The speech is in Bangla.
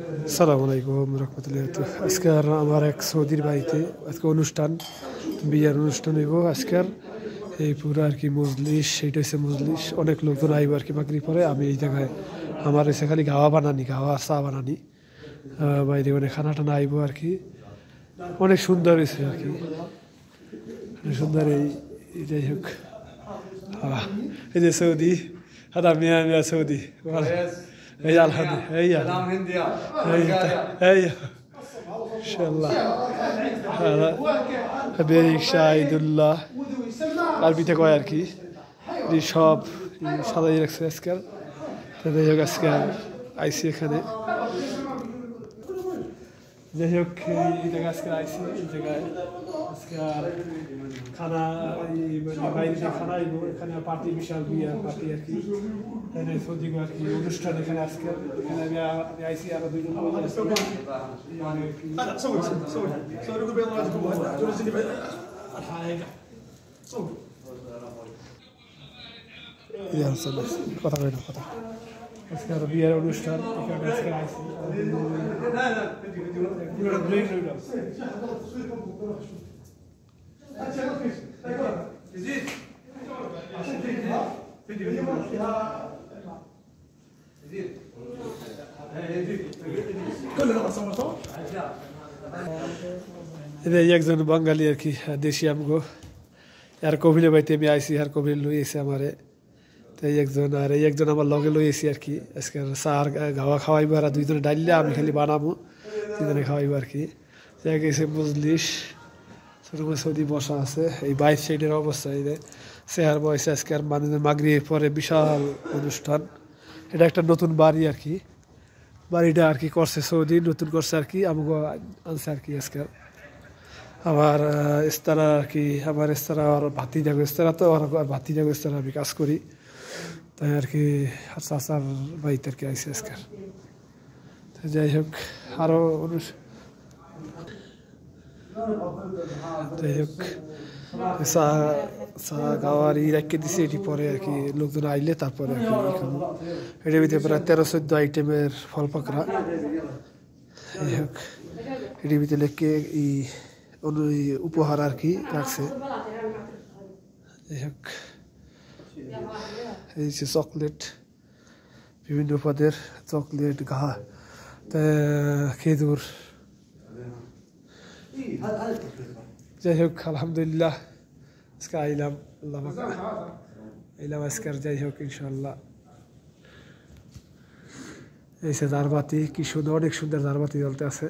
আসসালামু আলাইকুম রহমতুল্লাহ। আজকে আমার এক সৌদির বাড়িতে আজকে অনুষ্ঠান, বিয়ের অনুষ্ঠান হইব আজকের। এই পুরো আর কি মজলিস, সেইটা হচ্ছে মজলিস। অনেক লোকজন আইব আর কি মাগরিব পরে। আমি এই জায়গায় আমার হচ্ছে খালি গাওয়া বানানি, গাওয়া আর চা বানানি। বাইরে অনেক খানা টানা আইব আর কি। অনেক সুন্দর হয়েছে আর কি, অনেক সুন্দর। এই যাই হোক, এই যে সৌদি, হাদা মিয়া মিয়া সৌদি, এই আলহামদুলিল্লাহ, এই ইনশাল্লাহ শাহিদুল্লাহ আরবিতে কয় আর কি। সব সাদাই রাখছে আজকাল। যাই হোক আজকে আইসি এখানে, যাই হোক এই জায়গায় আজকে আইসি। এই জায়গায় আজকে খানা, মানে বাইরে খানা আইব এখানে। পার্টি, বিশাল বিয়ার পার্টি আর কি, সৌদি আর কি অনুষ্ঠান এখানে আজকে। এখানে আমি আইসি, আরো দুইজন কথা কই না কথা। আজকে আরো বিয়ের অনুষ্ঠান এখানে আজকে আইসি। একজন বাঙালি আর কি, দেশি আমগো। আর কবিলে বাইতে আমি আইসি, আর কবিল লই এসে আমারে। তো এই একজন, আর এই একজন আমার লগে লই এসি আর কি। আজকে চার গাওয়া খাওয়াইবো, আর দুইজনে ডাইলে আমি খালি বানাবো, দুইজনে খাওয়াইবো আর কি। গেছে মজলিস, ছোট করে সৌদি বসা আছে। এই বাইশ সাইডের অবস্থা, এই চেহার বয়সে আজকে আর মানুষের মাগরিবের পরে বিশাল অনুষ্ঠান। এটা একটা নতুন বাড়ি আর কি, বাড়িটা আর কি করছে সৌদি, নতুন করছে আর কি। আমাকে আনছে আর কি আজকাল। আমার ইস্তারা আর কি, আমার ইস্তারা আর ভাতি যাবো ইস্তারা, তো আর ভাতি যাবো ইস্তারা আমি কাজ করি, তাই আর কি চাচার বাড়িতে আর কি আইসি আজকাল। যাই হোক আরো যাই হোক চা গাওয়ার রেখে দিছি এটি, পরে আর কি লোকজন আইলে তারপরে আর কি এটার ভিতরে প্রায় 13-14 আইটেমের ফল পাকড়া। যাই হোক এটির ভিতরে লেখকে উপহার আর কি রাখছে। যাই হোক এই যে চকলেট, বিভিন্ন পদের চকলেট, খেজুর। যাই হোক আলহামদুলিল্লাহ আজকে আইলাম, আইলাম আজকের। যাই হোক ইনশাল্লাহ এই যে দারবাতি, কি সুন্দর, অনেক সুন্দর দারবাতি জ্বলতে আছে।